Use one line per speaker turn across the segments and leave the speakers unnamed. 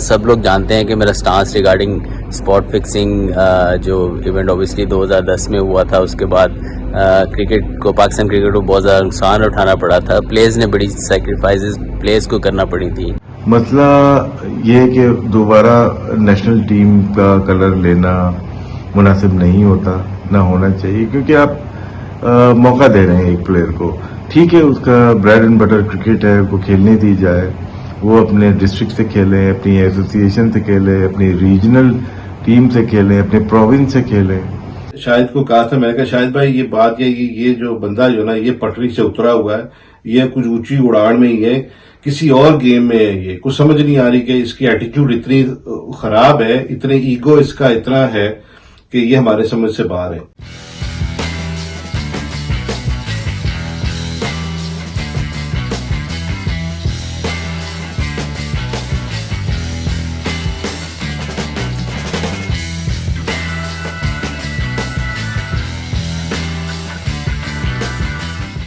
سب لوگ جانتے ہیں کہ میرا سٹانس ریگارڈنگ اسپاٹ فکسنگ جو ایونٹ اوبیسلی 2010 میں ہوا تھا، اس کے بعد کرکٹ کو، پاکستان کرکٹ کو بہت زیادہ نقصان اٹھانا پڑا تھا. پلیئرز نے بڑی سیکریفائسز پلیئرز کو کرنا پڑی تھی.
مسئلہ یہ ہے کہ دوبارہ نیشنل ٹیم کا کلر لینا مناسب نہیں ہوتا، نہ ہونا چاہیے، کیونکہ آپ موقع دے رہے ہیں ایک پلیئر کو. ٹھیک ہے، اس کا بریڈ اینڈ بٹر کرکٹ ہے، کو کھیلنے دی جائے. وہ اپنے ڈسٹرکٹ سے کھیلیں، اپنی ایسوسیشن سے کھیلیں، اپنی ریجنل ٹیم سے کھیلیں، اپنے پروونس سے کھیلیں.
شاہد کو کہا تھا میں نے کہا شاہد بھائی یہ بات یہ جو بندہ جو نا یہ پٹری سے اترا ہوا ہے، یہ کچھ اونچی اڑان میں ہی ہے، کسی اور گیم میں ہے. یہ کچھ سمجھ نہیں آ رہی کہ اس کی ایٹیٹیوڈ اتنی خراب ہے، اتنے ایگو اس کا اتنا ہے کہ یہ ہمارے سمجھ سے باہر ہے.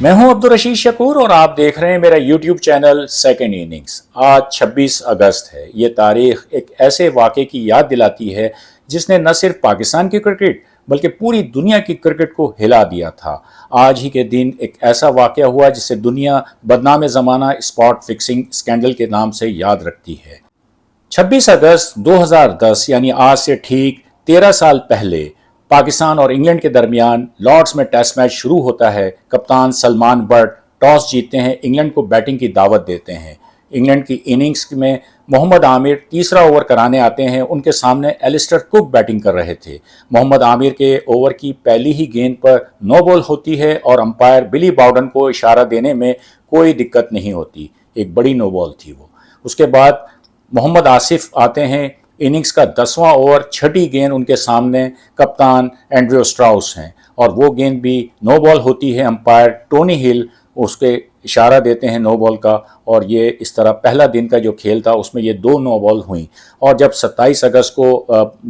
میں ہوں عبدالرشید شکور اور آپ دیکھ رہے ہیں میرا یوٹیوب چینل سیکنڈ اننگز. آج 26 اگست ہے. یہ تاریخ ایک ایسے واقعے کی یاد دلاتی ہے جس نے نہ صرف پاکستان کی کرکٹ بلکہ پوری دنیا کی کرکٹ کو ہلا دیا تھا. آج ہی کے دن ایک ایسا واقعہ ہوا جسے دنیا بدنام زمانہ اسپاٹ فکسنگ اسکینڈل کے نام سے یاد رکھتی ہے. 26 اگست 2010 یعنی آج سے ٹھیک 13 سال پہلے پاکستان اور انگلینڈ کے درمیان لارڈز میں ٹیسٹ میچ شروع ہوتا ہے. کپتان سلمان بٹ ٹاس جیتتے ہیں، انگلینڈ کو بیٹنگ کی دعوت دیتے ہیں. انگلینڈ کی اننگز میں محمد عامر تیسرا اوور کرانے آتے ہیں. ان کے سامنے ایلسٹر کک بیٹنگ کر رہے تھے. محمد عامر کے اوور کی پہلی ہی گیند پر نو بال ہوتی ہے اور امپائر بلی باؤڈن کو اشارہ دینے میں کوئی دقت نہیں ہوتی. ایک بڑی نو بال تھی وہ. اس کے بعد محمد آصف آتے ہیں. اننگز کا 10واں اوور، چھٹی گیند ان کے سامنے کپتان اینڈریو اسٹراؤس ہیں اور وہ گیند بھی نو بال ہوتی ہے. امپائر ٹونی ہل اس کے اشارہ دیتے ہیں نو بال کا، اور یہ اس طرح پہلا دن کا جو کھیل تھا اس میں یہ 2 نو بال ہوئیں. اور جب 27 اگست کو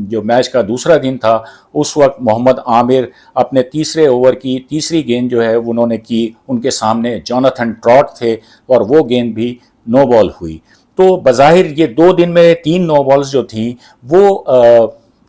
جو میچ کا دوسرا دن تھا، اس وقت محمد عامر اپنے تیسرے اوور کی تیسری گیند جو ہے انہوں نے کی. ان کے سامنے جوناتھن ٹراٹ تھے اور وہ گیند بھی نو بال ہوئی. تو بظاہر یہ 2 دن میں 3 نو بالز جو تھیں وہ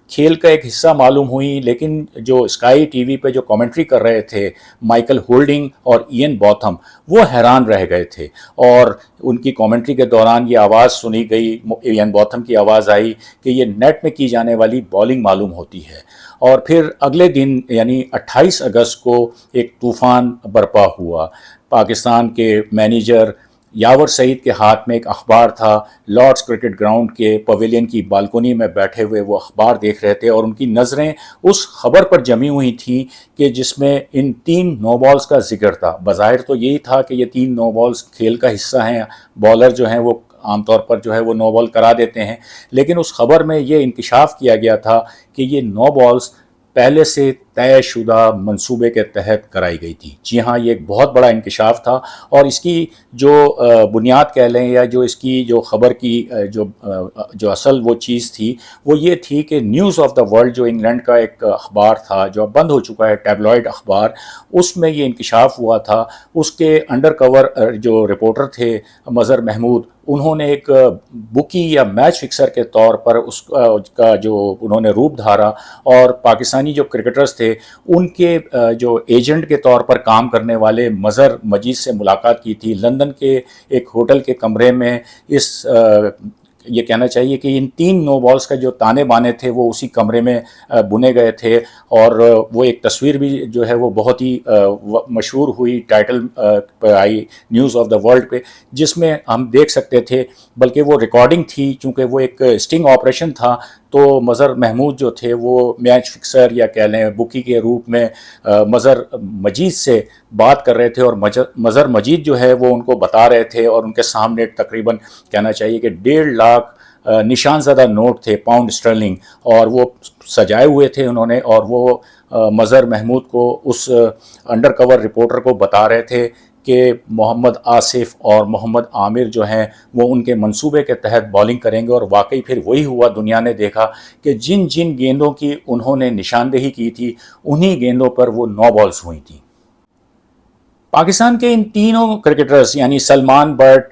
کھیل کا ایک حصہ معلوم ہوئی، لیکن جو اسکائی ٹی وی پہ جو کامنٹری کر رہے تھے مائیکل ہولڈنگ اور ایئن بوتھم، وہ حیران رہ گئے تھے. اور ان کی کامنٹری کے دوران یہ آواز سنی گئی، ایئن بوتھم کی آواز آئی کہ یہ نیٹ میں کی جانے والی بالنگ معلوم ہوتی ہے. اور پھر اگلے دن یعنی 28 اگست کو ایک طوفان برپا ہوا. پاکستان کے مینیجر یاور سعید کے ہاتھ میں ایک اخبار تھا. لارڈز کرکٹ گراؤنڈ کے پویلین کی بالکونی میں بیٹھے ہوئے وہ اخبار دیکھ رہے تھے اور ان کی نظریں اس خبر پر جمی ہوئی تھیں کہ جس میں ان 3 نو بالز کا ذکر تھا. بظاہر تو یہی تھا کہ یہ 3 نو بالز کھیل کا حصہ ہیں، بالر جو ہیں وہ عام طور پر جو ہے وہ نو بال کرا دیتے ہیں، لیکن اس خبر میں یہ انکشاف کیا گیا تھا کہ یہ نو بالز پہلے سے طے شدہ منصوبے کے تحت کرائی گئی تھی. جی ہاں، یہ ایک بہت بڑا انکشاف تھا. اور اس کی جو بنیاد کہہ لیں یا جو اس کی جو خبر کی جو اصل وہ چیز تھی وہ یہ تھی کہ نیوز آف دا ورلڈ جو انگلینڈ کا ایک اخبار تھا جو اب بند ہو چکا ہے، ٹیبلوئڈ اخبار، اس میں یہ انکشاف ہوا تھا. اس کے انڈر کور جو رپورٹر تھے مظہر محمود، انہوں نے ایک بکی یا میچ فکسر کے طور پر اس کا جو انہوں نے روپ دھارا اور پاکستانی جو کرکٹرز تھے ان کے جو ایجنٹ کے طور پر کام کرنے والے مظہر مجید سے ملاقات کی تھی. لندن کے ایک ہوٹل کے کمرے میں یہ کہنا چاہیے کہ ان 3 نو بالز کا جو تانے بانے تھے وہ اسی کمرے میں بنے گئے تھے. اور وہ ایک تصویر بھی جو ہے وہ بہت ہی مشہور ہوئی، ٹائٹل پہ آئی نیوز آف دا ورلڈ پہ، جس میں ہم دیکھ سکتے تھے، بلکہ وہ ریکارڈنگ تھی چونکہ وہ ایک اسٹنگ آپریشن تھا. تو مظہر محمود جو تھے وہ میچ فکسر یا کہہ لیں بکی کے روپ میں مظہر مجید سے بات کر رہے تھے اور مظہر مجید جو ہے وہ ان کو بتا رہے تھے اور ان کے سامنے تقریباً کہنا چاہیے کہ 1.5 لاکھ نشان زدہ نوٹ تھے پاؤنڈ اسٹرلنگ، اور وہ سجائے ہوئے تھے انہوں نے. اور وہ مظہر محمود کو اس انڈر کور رپورٹر کو بتا رہے تھے کہ محمد آصف اور محمد عامر جو ہیں وہ ان کے منصوبے کے تحت بالنگ کریں گے. اور واقعی پھر وہی ہوا. دنیا نے دیکھا کہ جن جن گیندوں کی انہوں نے نشاندہی کی تھی انہی گیندوں پر وہ نو بالز ہوئی تھیں. پاکستان کے ان تینوں کرکٹرز یعنی سلمان بٹ،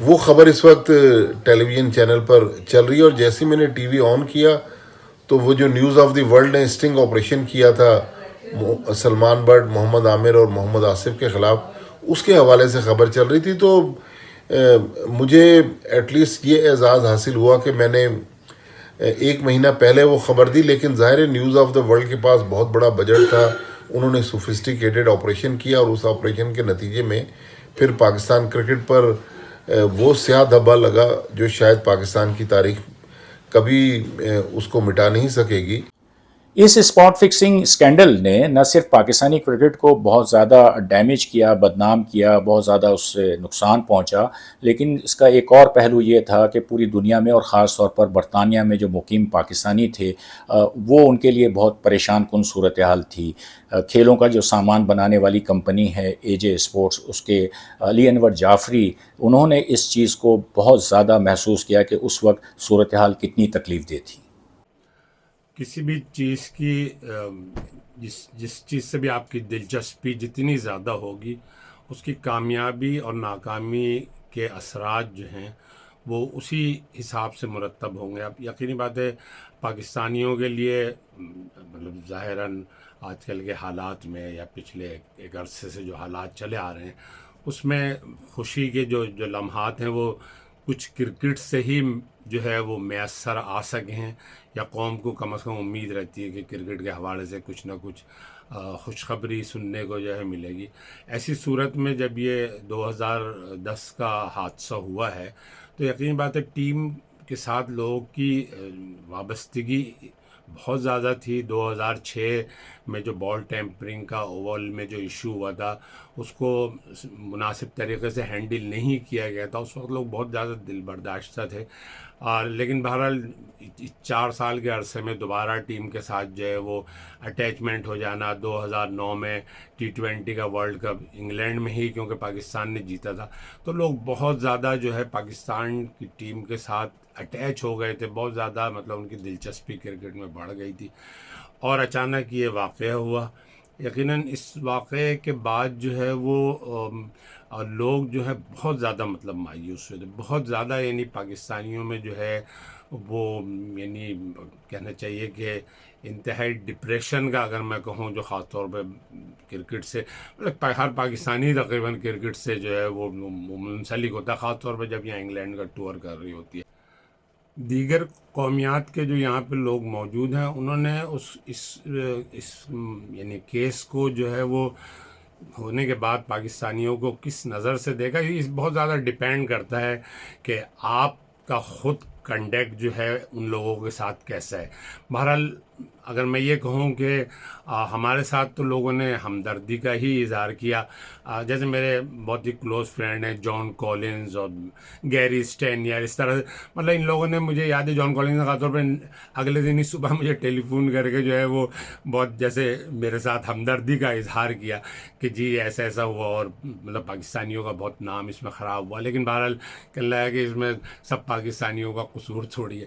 وہ خبر اس وقت ٹیلی ویژن چینل پر چل رہی ہے، اور جیسے میں نے ٹی وی آن کیا تو وہ جو نیوز آف دی ورلڈ نے اسٹنگ آپریشن کیا تھا سلمان بٹ، محمد عامر اور محمد آصف کے خلاف، اس کے حوالے سے خبر چل رہی تھی. تو مجھے ایٹ لیسٹ یہ اعزاز حاصل ہوا کہ میں نے 1 مہینہ پہلے وہ خبر دی، لیکن ظاہر ہے نیوز آف دا ورلڈ کے پاس بہت بڑا بجٹ تھا، انہوں نے سوفسٹیکیٹڈ آپریشن کیا، اور اس آپریشن کے نتیجے میں پھر پاکستان کرکٹ پر وہ سیاہ دھبا لگا جو شاید پاکستان کی تاریخ کبھی اس کو مٹا نہیں سکے گی.
اس اسپاٹ فکسنگ سکینڈل نے نہ صرف پاکستانی کرکٹ کو بہت زیادہ ڈیمیج کیا، بدنام کیا، بہت زیادہ اس سے نقصان پہنچا، لیکن اس کا ایک اور پہلو یہ تھا کہ پوری دنیا میں اور خاص طور پر برطانیہ میں جو مقیم پاکستانی تھے وہ ان کے لیے بہت پریشان کن صورتحال تھی. کھیلوں کا جو سامان بنانے والی کمپنی ہے اے جے اسپورٹس، اس کے علی انور جعفری، انہوں نے اس چیز کو بہت زیادہ محسوس کیا کہ اس وقت صورتحال کتنی تکلیف دہ تھی.
کسی بھی چیز کی جس چیز سے بھی آپ کی دلچسپی جتنی زیادہ ہوگی، اس کی کامیابی اور ناکامی کے اثرات جو ہیں وہ اسی حساب سے مرتب ہوں گے. اب یقینی بات ہے پاکستانیوں کے لیے مطلب ظاہراً آج کل کے حالات میں یا پچھلے ایک عرصے سے جو حالات چلے آ رہے ہیں، اس میں خوشی کے جو لمحات ہیں وہ کچھ کرکٹ سے ہی جو ہے وہ میسر آ سکے ہیں، یا قوم کو کم از کم امید رہتی ہے کہ کرکٹ کے حوالے سے کچھ نہ کچھ خوشخبری سننے کو جو ہے ملے گی. ایسی صورت میں جب یہ 2010 کا حادثہ ہوا ہے تو یقین بات ہے ٹیم کے ساتھ لوگوں کی وابستگی بہت زیادہ تھی. 2006 میں جو بال ٹیمپرنگ کا اوول میں جو ایشو ہوا تھا اس کو مناسب طریقے سے ہینڈل نہیں کیا گیا تھا. اس وقت لوگ بہت زیادہ دل برداشتہ تھے، لیکن بہرحال 4 سال کے عرصے میں دوبارہ ٹیم کے ساتھ جو ہے وہ اٹیچمنٹ ہو جانا. 2009 میں T20 کا ورلڈ کپ انگلینڈ میں ہی کیونکہ پاکستان نے جیتا تھا، تو لوگ بہت زیادہ جو ہے پاکستان کی ٹیم کے ساتھ اٹیچ ہو گئے تھے، بہت زیادہ مطلب ان کی دلچسپی کرکٹ میں بڑھ گئی تھی. اور اچانک یہ واقعہ ہوا. یقیناً اس واقعے کے بعد جو ہے وہ لوگ جو ہے بہت زیادہ مطلب مایوس ہوئے تھے، بہت زیادہ، یعنی پاکستانیوں میں جو ہے وہ یعنی کہنا چاہیے کہ انتہائی ڈپریشن کا اگر میں کہوں، جو خاص طور پہ کرکٹ سے مطلب ہر پاکستانی تقریباً کرکٹ سے جو ہے وہ منسلک ہوتا ہے، خاص طور پہ جب یہاں انگلینڈ کا ٹور کر رہی ہوتی ہے. دیگر قومیات کے جو یہاں پہ لوگ موجود ہیں انہوں نے اس یعنی کیس کو جو ہے وہ ہونے کے بعد پاکستانیوں کو کس نظر سے دیکھا. یہ بہت زیادہ ڈیپینڈ کرتا ہے کہ آپ کا خود کنڈکٹ جو ہے ان لوگوں کے ساتھ کیسا ہے. بہرحال اگر میں یہ کہوں کہ ہمارے ساتھ تو لوگوں نے ہمدردی کا ہی اظہار کیا. جیسے میرے بہت ہی کلوز فرینڈ ہیں جان کولنز اور گیری اسٹینیئر، اس طرح سے مطلب ان لوگوں نے، مجھے یاد ہے جان کولنز نے خاص طور پہ اگلے دن ہی صبح مجھے ٹیلی فون کر کے جو ہے وہ بہت جیسے میرے ساتھ ہمدردی کا اظہار کیا کہ جی ایسا ایسا ہوا، اور مطلب پاکستانیوں کا بہت نام اس میں خراب ہوا. لیکن بہرحال کہنے لگا کہ اس میں سب پاکستانیوں کا قصور تھوڑی ہے.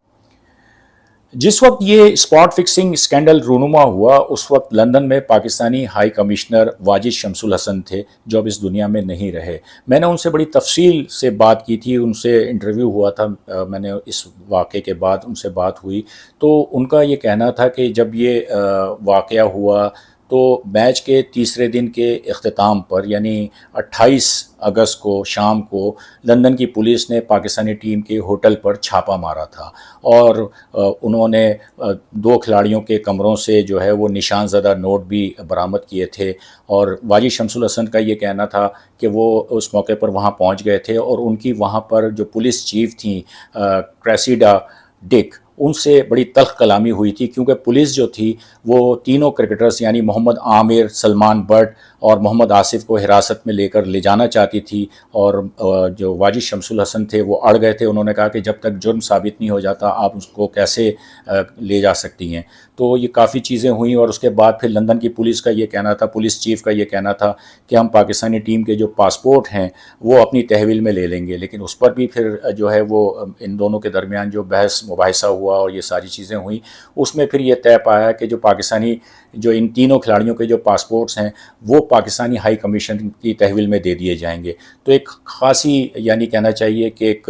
جس وقت یہ اسپاٹ فکسنگ سکینڈل رونما ہوا اس وقت لندن میں پاکستانی ہائی کمشنر واجد شمس الحسن تھے جو اب اس دنیا میں نہیں رہے. میں نے ان سے بڑی تفصیل سے بات کی تھی، ان سے انٹرویو ہوا تھا، میں نے اس واقعے کے بعد ان سے بات ہوئی تو ان کا یہ کہنا تھا کہ جب یہ واقعہ ہوا تو میچ کے تیسرے دن کے اختتام پر یعنی 28 اگست کو شام کو لندن کی پولیس نے پاکستانی ٹیم کے ہوٹل پر چھاپا مارا تھا، اور انہوں نے 2 کھلاڑیوں کے کمروں سے جو ہے وہ نشان زدہ نوٹ بھی برآمد کیے تھے. اور واجد شمس الحسن کا یہ کہنا تھا کہ وہ اس موقع پر وہاں پہنچ گئے تھے، اور ان کی وہاں پر جو پولیس چیف تھیں کریسیڈا ڈک، ان سے بڑی تلخ کلامی ہوئی تھی، کیونکہ پولیس جو تھی وہ تینوں کرکٹرز یعنی محمد عامر، سلمان بٹ اور محمد آصف کو حراست میں لے جانا چاہتی تھی، اور جو واجد شمس الحسن تھے وہ اڑ گئے تھے. انہوں نے کہا کہ جب تک جرم ثابت نہیں ہو جاتا آپ اس کو کیسے لے جا سکتی ہیں. تو یہ کافی چیزیں ہوئیں، اور اس کے بعد پھر لندن کی پولیس کا یہ کہنا تھا، پولیس چیف کا یہ کہنا تھا کہ ہم پاکستانی ٹیم کے جو پاسپورٹ ہیں وہ اپنی تحویل میں لے لیں گے. لیکن اس پر بھی پھر جو ہے وہ ان دونوں کے درمیان جو بحث مباحثہ ہوا ہوا اور یہ ساری چیزیں ہوئیں، اس میں پھر یہ طے پایا کہ جو پاکستانی جو ان تینوں کھلاڑیوں کے جو پاسپورٹس ہیں وہ پاکستانی ہائی کمیشن کی تحویل میں دے دیے جائیں گے. تو ایک خاصی یعنی کہنا چاہیے کہ ایک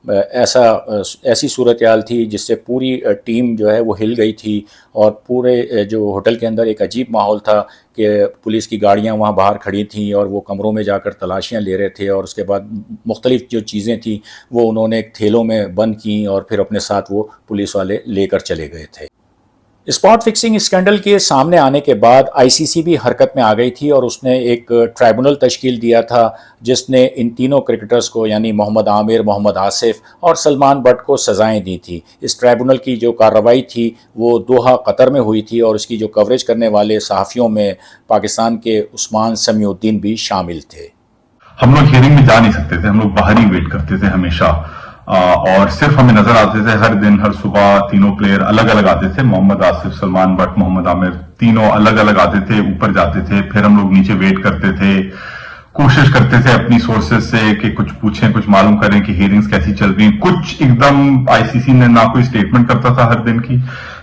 ایسی صورتحال تھی جس سے پوری ٹیم جو ہے وہ ہل گئی تھی، اور پورے جو ہوٹل کے اندر ایک عجیب ماحول تھا کہ پولیس کی گاڑیاں وہاں باہر کھڑی تھیں اور وہ کمروں میں جا کر تلاشیاں لے رہے تھے، اور اس کے بعد مختلف جو چیزیں تھیں وہ انہوں نے ایک تھیلوں میں بند کیں اور پھر اپنے ساتھ وہ پولیس والے لے کر چلے گئے تھے. اسپاٹ فکسنگ اسکینڈل کے سامنے آنے کے بعد آئی سی سی بھی حرکت میں آ گئی تھی اور اس نے ایک ٹرائبونل تشکیل دیا تھا جس نے ان تینوں کرکٹرز کو یعنی محمد عامر، محمد آصف اور سلمان بٹ کو سزائیں دی تھی. اس ٹرائبونل کی جو کارروائی تھی وہ دوحہ قطر میں ہوئی تھی اور اس کی جو کوریج کرنے والے صحافیوں میں پاکستان کے عثمان سمیع الدین بھی شامل تھے.
ہم لوگ ہیئرنگ میں جا نہیں سکتے تھے، ہم لوگ باہر ہی ویٹ کرتے تھے ہمیشہ، اور صرف ہمیں نظر آتے تھے ہر دن ہر صبح تینوں پلیئر الگ الگ آتے تھے. محمد آصف، سلمان بٹ، محمد عامر تینوں الگ الگ آتے تھے، اوپر جاتے تھے، پھر ہم لوگ نیچے ویٹ کرتے تھے، کوشش کرتے تھے اپنی سورسز سے کہ کچھ پوچھیں، کچھ معلوم کریں کہ ہیئرنگز کیسی چل رہی ہیں. کچھ ایک دم آئی سی سی نے نہ کوئی اسٹیٹمنٹ کرتا تھا ہر دن کی،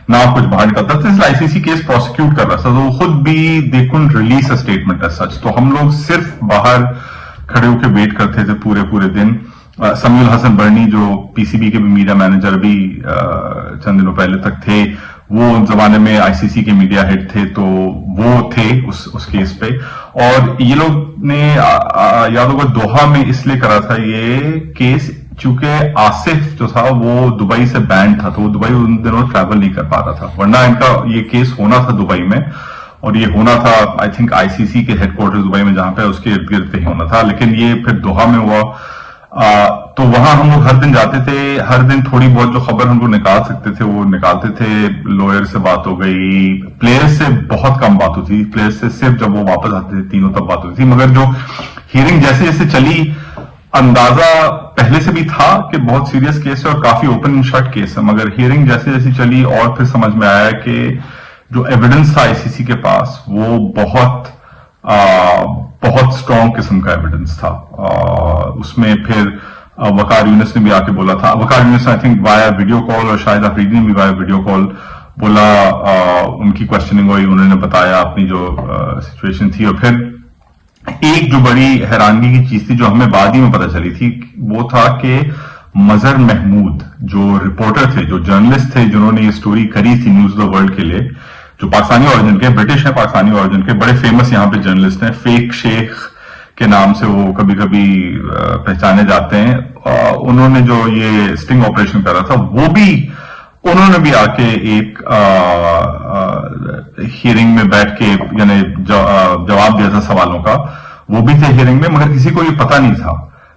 نہ کچھ باہر نکلتا تھا. آئی سی سی کیس پروسیکیوٹ کر رہا تھا تو خود بھی دے کڈنٹ release a statement as such. تو ہم لوگ صرف باہر کھڑے ہو کے ویٹ کرتے تھے پورے دن. سمیع الحسن برنی جو پی سی بی کے بھی میڈیا مینیجر ابھی چند دنوں پہلے تک تھے، وہ ان زمانے میں آئی سی سی کے میڈیا ہیڈ تھے، تو وہ تھے اس کیس پہ. اور یہ لوگ نے یاد ہوگا دوحہ میں اس لیے کرا تھا یہ کیس چونکہ آصف جو تھا وہ دبئی سے بینڈ تھا، تو وہ دبئی ان دنوں ٹریول نہیں کر پا رہا تھا، ورنہ ان کا یہ کیس ہونا تھا دبئی میں، اور یہ ہونا تھا آئی تھنک آئی سی سی کے ہیڈ کوارٹر دبئی میں جہاں پہ اس کے ارد گرد پہ ہی ہونا تھا. لیکن یہ پھر دوحہ میں ہوا. تو وہاں ہم لوگ ہر دن جاتے تھے، ہر دن تھوڑی بہت جو خبر ہم لوگ نکال سکتے تھے وہ نکالتے تھے. لوئر سے بات ہو گئی، پلیئر سے بہت کم بات ہوتی تھی، پلیئر سے صرف جب وہ واپس آتے تھے تینوں تب بات ہوتی تھی. مگر جو ہیئرنگ جیسے جیسے چلی، اندازہ پہلے سے بھی تھا کہ بہت سیریس کیس ہے اور کافی اوپن اینڈ شٹ کیس ہے، مگر ہیئرنگ جیسے جیسے چلی اور پھر سمجھ میں آیا کہ جو ایویڈنس تھا آئی سی سی کے پاس وہ بہت اسٹرانگ قسم کا ایویڈنس تھا. اس میں پھر وقار یونس نے بھی آ کے بولا تھا، Waqar Younis I think وایا video call, اور شاید آفریدی نے بھی وایا ویڈیو کال بولا، ان کی کوشچننگ ہوئی، انہوں نے بتایا اپنی جو سچویشن تھی. اور پھر ایک جو بڑی حیرانگی کی چیز تھی جو ہمیں بعد ہی میں پتہ چلی تھی، وہ تھا کہ مظہر محمود جو رپورٹر تھے، جو جرنلسٹ تھے، جنہوں نے یہ سٹوری کری تھی نیوز آف دا ورلڈ کے لیے، جو پاکستانی اورجن کے، برٹش ہیں، پاکستانی اورجن کے، بڑے فیمس یہاں پہ جرنلسٹ ہیں، فیک شیخ کے نام سے وہ کبھی کبھی پہچانے جاتے ہیں. انہوں نے جو یہ سٹنگ آپریشن کرا تھا انہوں نے بھی آ کے ایک ہیئرنگ میں بیٹھ کے یعنی جواب دیا تھا سوالوں کا. وہ بھی تھے ہیئرنگ میں، مگر کسی کو یہ پتا نہیں تھا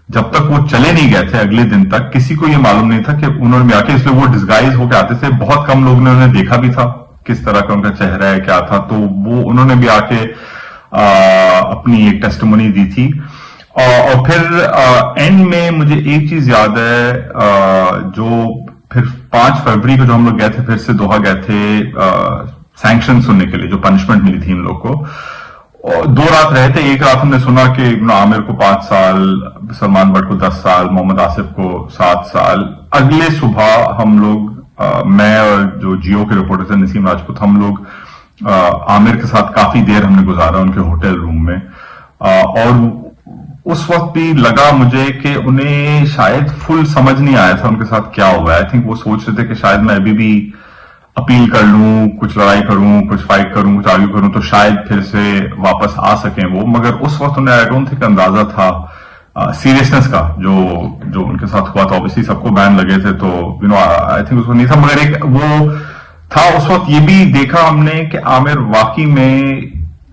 جب تک وہ چلے نہیں گئے تھے اگلے دن تک، کسی کو یہ معلوم نہیں تھا کہ انہوں نے بھی آ کے، اس لیے وہ ڈسگائز ہو کے آتے تھے. بہت کم لوگ نے انہیں دیکھا بھی تھا کس طرح کا ان کا چہرہ ہے، کیا تھا. تو وہ انہوں نے بھی آ کے اپنی ایک ٹیسٹیمونی دی تھی. اور پھر اینڈ میں مجھے ایک چیز یاد ہے، جو پھر 5 فروری کو جو ہم لوگ گئے تھے، پھر سے دوحہ گئے تھے سینکشن سننے کے لیے، جو پنشمنٹ ملی تھی ان لوگ کو. 2 رات رہے تھے. ایک رات ہم نے سنا کہ عامر کو 5 سال، سلمان بٹ کو 10 سال، محمد آصف کو 7 سال. اگلے صبح ہم لوگ، میں اور جو جیو کے رپورٹر تھے نسیم راجپوت، ہم لوگ عامر کے ساتھ کافی دیر ہم نے گزارا ان کے ہوٹل روم میں. اور اس وقت بھی لگا مجھے کہ انہیں شاید فل سمجھ نہیں آیا تھا ان کے ساتھ کیا ہوا ہے. آئی تھنک وہ سوچ رہے تھے کہ شاید میں ابھی بھی اپیل کر لوں، کچھ لڑائی کروں، کچھ فائٹ کروں، کچھ آرگیو کروں تو شاید پھر سے واپس آ سکیں وہ. مگر اس وقت انہیں آئی ڈونٹ تھنک اندازہ تھا سیریسنس کا جو ان کے ساتھ ہوا تھا. اوبیسلی سب کو بین لگے تھے تو آئی تھنک اس کو نہیں تھا. مگر ایک وہ تھا اس وقت یہ بھی دیکھا ہم نے کہ عامر واقعی میں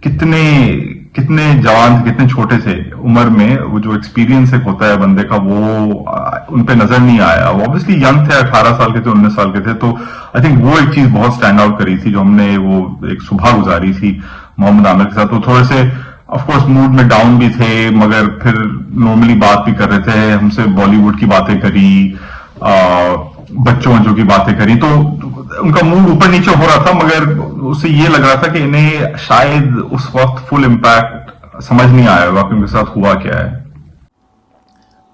کتنے جوان، کتنے چھوٹے تھے عمر میں. وہ جو ایکسپیرینس ایک ہوتا ہے بندے کا وہ ان پہ نظر نہیں آیا. وہ اوبیسلی ینگ تھے، 18 سال کے تھے، 19 سال کے تھے. تو آئی تھنک وہ ایک چیز بہت اسٹینڈ آؤٹ کری تھی جو ہم نے وہ ایک صبح گزاری تھی محمد عامر کے ساتھ. وہ تھوڑے سے آف کورس موڈ میں ڈاؤن بھی تھے، مگر پھر نارملی بات بھی کر رہے تھے. ہم سے بالی ووڈ کی باتیں کری، بچوں کی باتیں کری. تو ان کا موڈ اوپر نیچے ہو رہا تھا، مگر اسے یہ لگ رہا تھا کہ انہیں شاید اس وقت فل امپیکٹ سمجھ نہیں آیا ہوگا کہ ان کے ساتھ ہوا کیا ہے.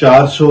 400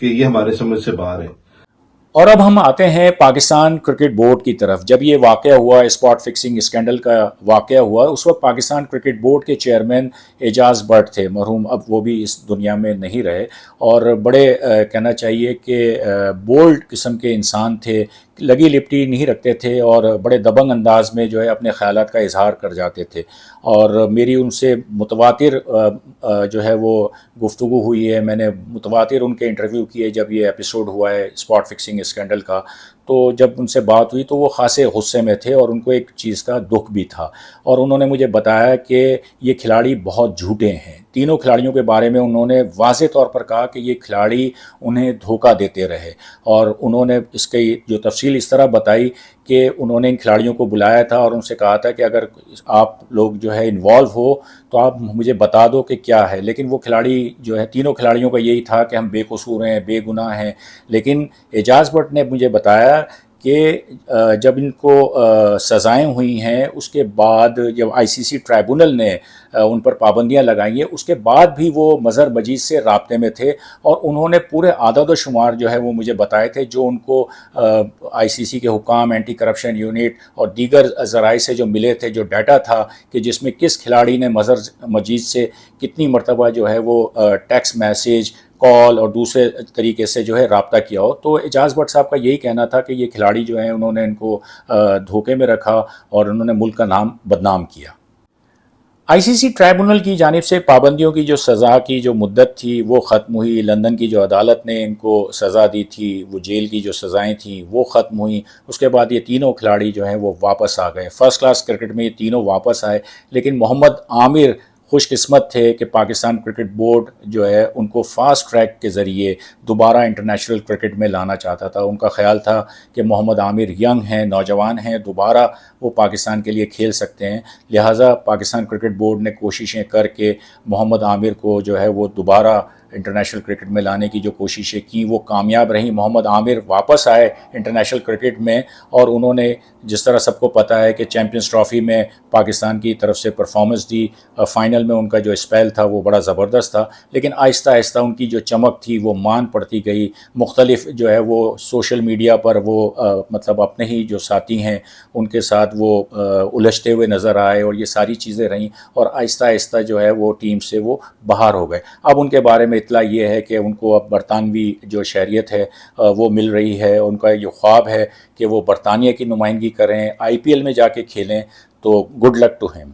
کہ یہ ہمارے سمجھ سے باہر ہے.
اور اب ہم آتے ہیں پاکستان کرکٹ بورڈ کی طرف. جب یہ واقعہ ہوا، اسپاٹ فکسنگ اسکینڈل کا واقعہ ہوا، اس وقت پاکستان کرکٹ بورڈ کے چیئرمین اعجاز بٹ تھے، مرحوم، اب وہ بھی اس دنیا میں نہیں رہے، اور بڑے کہنا چاہیے کہ بولڈ قسم کے انسان تھے، لگی لپٹی نہیں رکھتے تھے، اور بڑے دبنگ انداز میں جو ہے اپنے خیالات کا اظہار کر جاتے تھے. اور میری ان سے متواتر جو ہے وہ گفتگو ہوئی ہے، میں نے متواتر ان کے انٹرویو کیے جب یہ ایپیسوڈ ہوا ہے اسپاٹ فکسنگ اسکینڈل کا. تو جب ان سے بات ہوئی تو وہ خاصے غصے میں تھے، اور ان کو ایک چیز کا دکھ بھی تھا، اور انہوں نے مجھے بتایا کہ یہ کھلاڑی بہت جھوٹے ہیں. تینوں کھلاڑیوں کے بارے میں انہوں نے واضح طور پر کہا کہ یہ کھلاڑی انہیں دھوکہ دیتے رہے، اور انہوں نے اس کی جو تفصیل اس طرح بتائی کہ انہوں نے ان کھلاڑیوں کو بلایا تھا اور ان سے کہا تھا کہ اگر آپ لوگ جو ہے انوالو ہو تو آپ مجھے بتا دو کہ کیا ہے. لیکن وہ کھلاڑی جو ہے، تینوں کھلاڑیوں کا یہی تھا کہ ہم بے قصور ہیں، بے گناہ ہیں. لیکن اعجاز بٹ نے مجھے بتایا کہ جب ان کو سزائیں ہوئی ہیں، اس کے بعد جب ICC ٹرائبونل نے ان پر پابندیاں لگائی ہیں، اس کے بعد بھی وہ مظہر مجید سے رابطے میں تھے، اور انہوں نے پورے عدد و شمار جو ہے وہ مجھے بتائے تھے جو ان کو ICC کے حکام، اینٹی کرپشن یونٹ اور دیگر ذرائع سے جو ملے تھے، جو ڈیٹا تھا کہ جس میں کس کھلاڑی نے مظہر مجید سے کتنی مرتبہ جو ہے وہ ٹیکسٹ میسیج، کال اور دوسرے طریقے سے جو ہے رابطہ کیا ہو. تو اعجاز بٹ صاحب کا یہی کہنا تھا کہ یہ کھلاڑی جو ہیں انہوں نے ان کو دھوکے میں رکھا اور انہوں نے ملک کا نام بدنام کیا. ICC ٹرائبونل کی جانب سے پابندیوں کی جو سزا کی جو مدت تھی وہ ختم ہوئی. لندن کی جو عدالت نے ان کو سزا دی تھی، وہ جیل کی جو سزائیں تھیں وہ ختم ہوئیں. اس کے بعد یہ تینوں کھلاڑی جو ہیں وہ واپس آ گئے. فرسٹ کلاس کرکٹ میں یہ تینوں واپس آئے، لیکن محمد عامر خوش قسمت تھے کہ پاکستان کرکٹ بورڈ جو ہے ان کو فاسٹ ٹریک کے ذریعے دوبارہ انٹرنیشنل کرکٹ میں لانا چاہتا تھا. ان کا خیال تھا کہ محمد عامر ینگ ہیں، نوجوان ہیں، دوبارہ وہ پاکستان کے لیے کھیل سکتے ہیں. لہٰذا پاکستان کرکٹ بورڈ نے کوششیں کر کے محمد عامر کو جو ہے وہ دوبارہ انٹرنیشنل کرکٹ میں لانے کی جو کوششیں کی وہ کامیاب رہیں. محمد عامر واپس آئے انٹرنیشنل کرکٹ میں، اور انہوں نے جس طرح سب کو پتہ ہے کہ چیمپئنز ٹرافی میں پاکستان کی طرف سے پرفارمنس دی. فائنل میں ان کا جو اسپیل تھا وہ بڑا زبردست تھا، لیکن آہستہ آہستہ ان کی جو چمک تھی وہ مان پڑتی گئی. مختلف جو ہے وہ سوشل میڈیا پر وہ مطلب اپنے ہی جو ساتھی ہیں ان کے ساتھ وہ الجھتے ہوئے نظر آئے، اور یہ ساری چیزیں رہیں، اور آہستہ آہستہ جو ہے وہ ٹیم سے وہ باہر ہو گئے. اب ان کے بارے میں اطلاع یہ ہے کہ ان کو اب برطانوی جو شہریت ہے وہ مل رہی ہے. ان کا یہ خواب ہے کہ وہ برطانیہ کی نمائندگی کریں، IPL میں جا کے کھیلیں. تو گڈ لک ٹو ہم.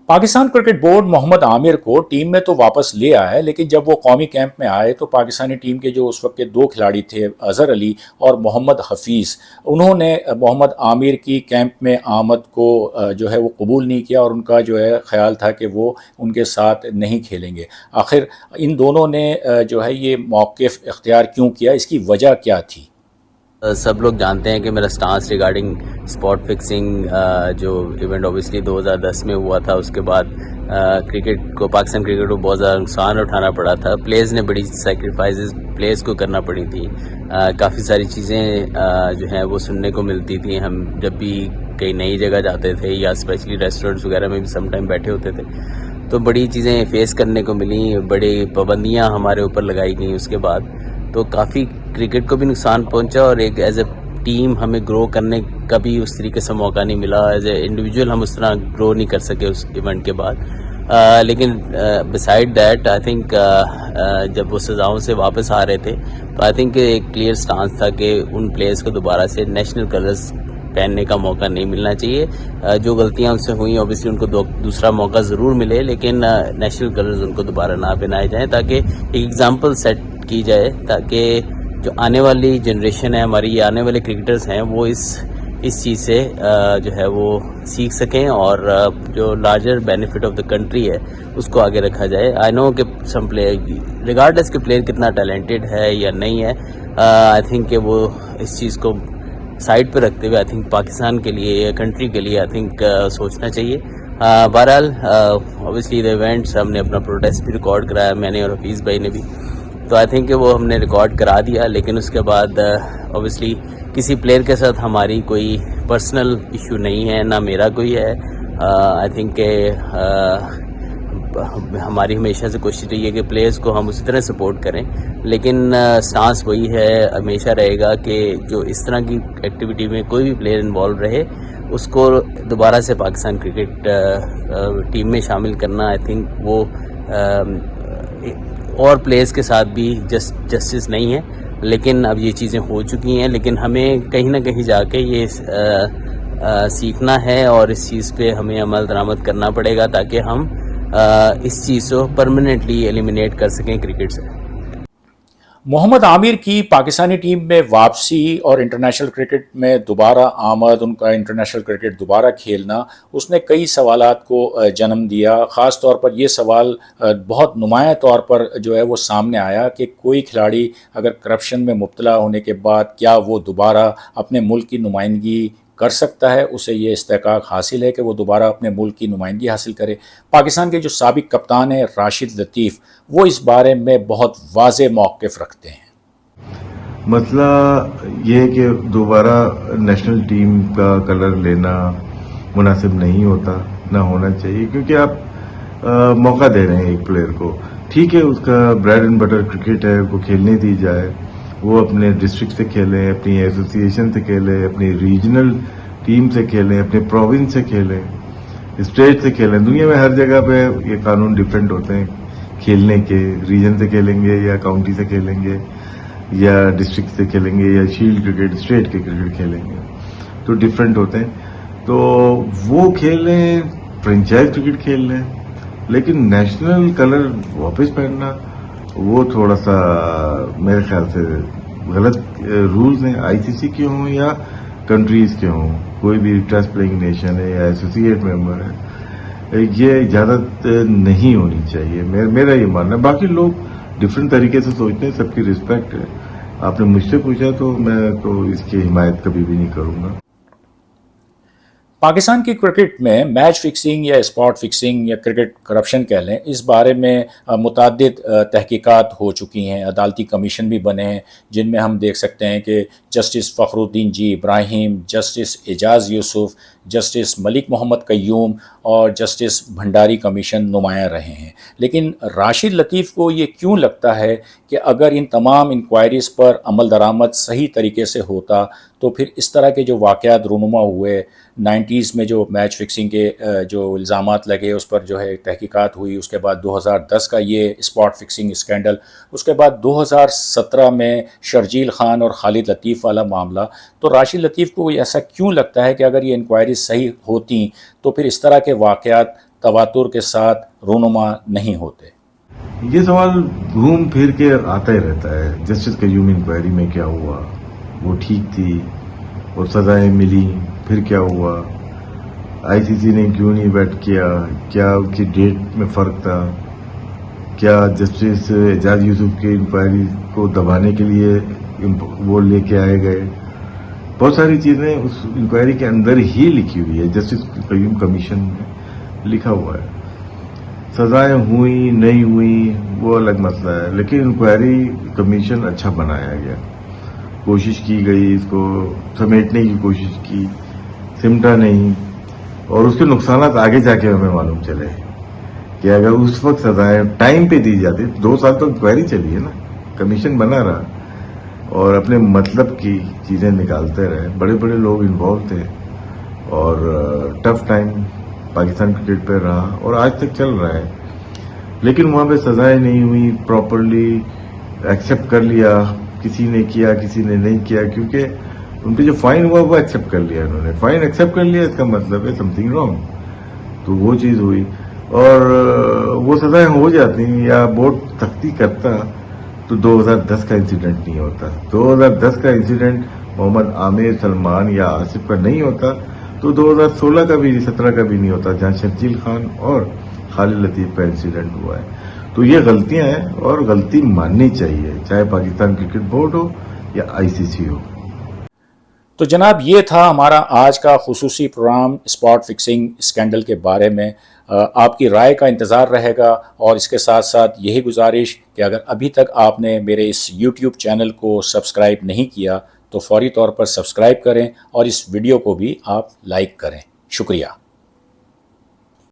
پاکستان کرکٹ بورڈ محمد عامر کو ٹیم میں تو واپس لے آیا، لیکن جب وہ قومی کیمپ میں آئے تو پاکستانی ٹیم کے جو اس وقت کے دو کھلاڑی تھے، اظہر علی اور محمد حفیظ، انہوں نے محمد عامر کی کیمپ میں آمد کو جو ہے وہ قبول نہیں کیا، اور ان کا جو ہے خیال تھا کہ وہ ان کے ساتھ نہیں کھیلیں گے. آخر ان دونوں نے جو ہے یہ موقف اختیار کیوں کیا، اس کی وجہ کیا تھی؟
سب لوگ جانتے ہیں کہ میرا سٹانس ریگارڈنگ اسپاٹ فکسنگ جو ایونٹ اوبیسلی 2010 میں ہوا تھا، اس کے بعد کرکٹ کو، پاکستان کرکٹ کو بہت زیادہ نقصان اٹھانا پڑا تھا. پلیئرز نے بڑی سیکریفائزز پلیئرز کو کرنا پڑی تھی. کافی ساری چیزیں جو ہیں وہ سننے کو ملتی تھیں. ہم جب بھی کئی نئی جگہ جاتے تھے یا اسپیشلی ریسٹورینٹس وغیرہ میں بھی سم ٹائم بیٹھے ہوتے تھے تو بڑی چیزیں فیس کرنے کو ملیں، بڑی پابندیاں ہمارے اوپر لگائی گئیں. اس کے بعد تو کافی کرکٹ کو بھی نقصان پہنچا، اور ایک ایز اے ٹیم ہمیں گرو کرنے کا بھی اس طریقے سے موقع نہیں ملا. ایز اے انڈیویجول ہم اس طرح گرو نہیں کر سکے اس ایونٹ کے بعد. لیکن بسائڈ دیٹ آئی تھنک جب وہ سزاؤں سے واپس آ رہے تھے تو آئی تھنک ایک کلیئر سٹانس تھا کہ ان پلیئرز کو دوبارہ سے نیشنل کلرز پہننے کا موقع نہیں ملنا چاہیے. جو غلطیاں ان سے ہوئیں اوبیسلی ان کو دوسرا موقع ضرور ملے، لیکن نیشنل کلرز ان کو دوبارہ نہ پہنائے جائیں، تاکہ ایک ایگزامپل سیٹ کی جائے، تاکہ جو آنے والی جنریشن ہے ہماری، یہ آنے والے کرکٹرز ہیں، وہ اس چیز سے جو ہے وہ سیکھ سکیں، اور جو larger benefit of the country ہے اس کو آگے رکھا جائے. آئی نو کہ سم پلیئر ریگارڈلیس کہ پلیئر کتنا ٹیلنٹڈ ہے یا نہیں ہے، آئی تھنک کہ وہ اس چیز کو سائڈ پہ رکھتے ہوئے آئی تھنک پاکستان کے لیے یا کنٹری کے لیے آئی تھنک سوچنا چاہیے. بہرحال اوبیسلی دا ایونٹس ہم نے اپنا پروٹیسٹ بھی ریکارڈ کرایا، میں نے اور حفیظ بھائی نے بھی، تو آئی تھنک کہ وہ ہم نے ریکارڈ کرا دیا. لیکن اس کے بعد اوبیسلی کسی پلیئر کے ساتھ ہماری کوئی پرسنل ایشو نہیں ہے، نہ میرا کوئی ہے. آئی تھنک کہ ہماری ہمیشہ سے کوشش رہی ہے کہ پلیئرز کو ہم اسی طرح سپورٹ کریں، لیکن سٹانس وہی ہے، ہمیشہ رہے گا کہ جو اس طرح کی ایکٹیویٹی میں کوئی بھی پلیئر انوالو رہے اس کو دوبارہ سے پاکستان کرکٹ ٹیم میں شامل کرنا، آئی تھنک وہ اور پلیئرز کے ساتھ بھی جسٹس نہیں ہے، لیکن اب یہ چیزیں ہو چکی ہیں، لیکن ہمیں کہیں نہ کہیں جا کے یہ سیکھنا ہے اور اس چیز پہ ہمیں عمل درآمد کرنا پڑے گا تاکہ ہم اس چیز کو پرماننٹلی ایلیمینیٹ کر سکیں کرکٹ سے۔
محمد عامر کی پاکستانی ٹیم میں واپسی اور انٹرنیشنل کرکٹ میں دوبارہ آمد، ان کا انٹرنیشنل کرکٹ دوبارہ کھیلنا، اس نے کئی سوالات کو جنم دیا۔ خاص طور پر یہ سوال بہت نمایاں طور پر جو ہے وہ سامنے آیا کہ کوئی کھلاڑی اگر کرپشن میں مبتلا ہونے کے بعد کیا وہ دوبارہ اپنے ملک کی نمائندگی کر سکتا ہے، اسے یہ استحقاق حاصل ہے کہ وہ دوبارہ اپنے ملک کی نمائندگی حاصل کرے۔ پاکستان کے جو سابق کپتان ہیں راشد لطیف، وہ اس بارے میں بہت واضح موقف رکھتے ہیں۔
مسئلہ یہ ہے کہ دوبارہ نیشنل ٹیم کا کلر لینا مناسب نہیں ہوتا، نہ ہونا چاہیے، کیونکہ آپ موقع دے رہے ہیں ایک پلیئر کو۔ ٹھیک ہے، اس کا بریڈ اینڈ بٹر کرکٹ ہے، وہ کھیلنے دی جائے، وہ اپنے ڈسٹرکٹ سے کھیلیں، اپنی ایسوسیشن سے کھیلیں، اپنی ریجنل ٹیم سے کھیلیں، اپنے پروونس سے کھیلیں، اسٹیٹ سے کھیلیں۔ دنیا میں ہر جگہ پہ یہ قانون ڈفرینٹ ہوتے ہیں کھیلنے کے، ریجن سے کھیلیں گے یا کاؤنٹی سے کھیلیں گے یا ڈسٹرکٹ سے کھیلیں گے یا شیلڈ کرکٹ اسٹیٹ کے کرکٹ کھیلیں گے، تو ڈفرینٹ ہوتے ہیں۔ تو وہ کھیل لیں، فرنچائز کرکٹ کھیل لیں، لیکن نیشنل کلر واپس پہننا وہ تھوڑا سا میرے خیال سے غلط رولز ہیں، آئی سی سی کے ہوں یا کنٹریز کے ہوں، کوئی بھی ٹیسٹ پلئنگ نیشن ہے یا ایسوسیٹ ممبر ہے، یہ اجازت نہیں ہونی چاہیے، میرا یہ ماننا ہے۔ باقی لوگ ڈفرینٹ طریقے سے سوچتے ہیں، سب کی رسپیکٹ ہے۔ آپ نے مجھ سے پوچھا تو میں تو اس کی حمایت کبھی بھی نہیں کروں گا۔
پاکستان کی کرکٹ میں میچ فکسنگ یا اسپاٹ فکسنگ یا کرکٹ کرپشن کہہ لیں، اس بارے میں متعدد تحقیقات ہو چکی ہیں، عدالتی کمیشن بھی بنے ہیں، جن میں ہم دیکھ سکتے ہیں کہ جسٹس فخر الدین جی ابراہیم، جسٹس اعجاز یوسف، جسٹس ملک محمد قیوم اور جسٹس بھنڈاری کمیشن نمایاں رہے ہیں۔ لیکن راشد لطیف کو یہ کیوں لگتا ہے کہ اگر ان تمام انکوائریز پر عمل درآمد صحیح طریقے سے ہوتا تو پھر اس طرح کے جو واقعات رونما ہوئے 90s میں، جو میچ فکسنگ کے جو الزامات لگے اس پر جو ہے تحقیقات ہوئی، اس کے بعد 2010 کا یہ اسپاٹ فکسنگ اسکینڈل، اس کے بعد 2017 میں شرجیل خان اور خالد لطیف والا معاملہ، تو راشد لطیف کو ایسا کیوں لگتا ہے کہ اگر یہ انکوائریز صحیح ہوتی تو پھر اس طرح کے واقعات تواتر کے ساتھ رونما نہیں ہوتے؟
یہ سوال گھوم پھر کے آتا ہی رہتا ہے۔ جسٹس قیوم انکوائری میں کیا ہوا، وہ ٹھیک تھی اور سزائیں ملی، پھر کیا ہوا، آئی سی سی نے کیوں نہیں بیٹ کیا، کیا اس کی ڈیٹ میں فرق تھا، کیا جسٹس اعجاز یوسف کی انکوائری کو دبانے کے لیے وہ لے کے آئے گئے۔ بہت ساری چیزیں اس انکوائری کے اندر ہی لکھی ہوئی ہے، جسٹس قیوم کمیشن میں لکھا ہوا ہے۔ سزائیں ہوئی نہیں ہوئی وہ الگ مسئلہ ہے، لیکن انکوائری کمیشن اچھا بنایا گیا، کوشش کی گئی، اس کو سمیٹنے کی کوشش کی، سمٹا نہیں، اور اس کے نقصانات آگے جا کے ہمیں معلوم چلے کہ اگر اس وقت سزائیں ٹائم پہ دی جاتی، 2 سال تو انکوائری چلی ہے نا، کمیشن بنا رہا اور اپنے مطلب کی چیزیں نکالتے رہے، بڑے بڑے لوگ انوالو تھے، اور ٹف ٹائم پاکستان کرکٹ پہ رہا اور آج تک چل رہا ہے، لیکن وہاں پہ سزائیں نہیں ہوئی، پراپرلی ایکسیپٹ کر لیا، کسی نے کیا کسی نے نہیں کیا، کیونکہ ان پہ جو فائن ہوا وہ ایکسیپٹ کر لیا، انہوں نے فائن ایکسیپٹ کر لیا، اس کا مطلب ہے سم تھنگ رانگ، تو وہ چیز ہوئی، اور وہ سزائیں ہو جاتی ہیں یا بورڈ سختی کرتا تو 2010 کا انسیڈنٹ نہیں ہوتا، 2010 کا انسیڈنٹ محمد عامر، سلمان یا آصف کا نہیں ہوتا تو 2016 کا بھی 17 کا بھی نہیں ہوتا، جہاں شرجیل خان اور خالد لطیف کا انسیڈنٹ ہوا ہے۔ تو یہ غلطیاں ہیں اور غلطی ماننی چاہیے، چاہے پاکستان کرکٹ بورڈ ہو یا آئی سی سی ہو۔
تو جناب، یہ تھا ہمارا آج کا خصوصی پروگرام اسپاٹ فکسنگ اسکینڈل کے بارے میں۔ آپ کی رائے کا انتظار رہے گا، اور اس کے ساتھ ساتھ یہی گزارش کہ اگر ابھی تک آپ نے میرے اس یوٹیوب چینل کو سبسکرائب نہیں کیا تو فوری طور پر سبسکرائب کریں، اور اس ویڈیو کو بھی آپ لائک کریں۔ شکریہ۔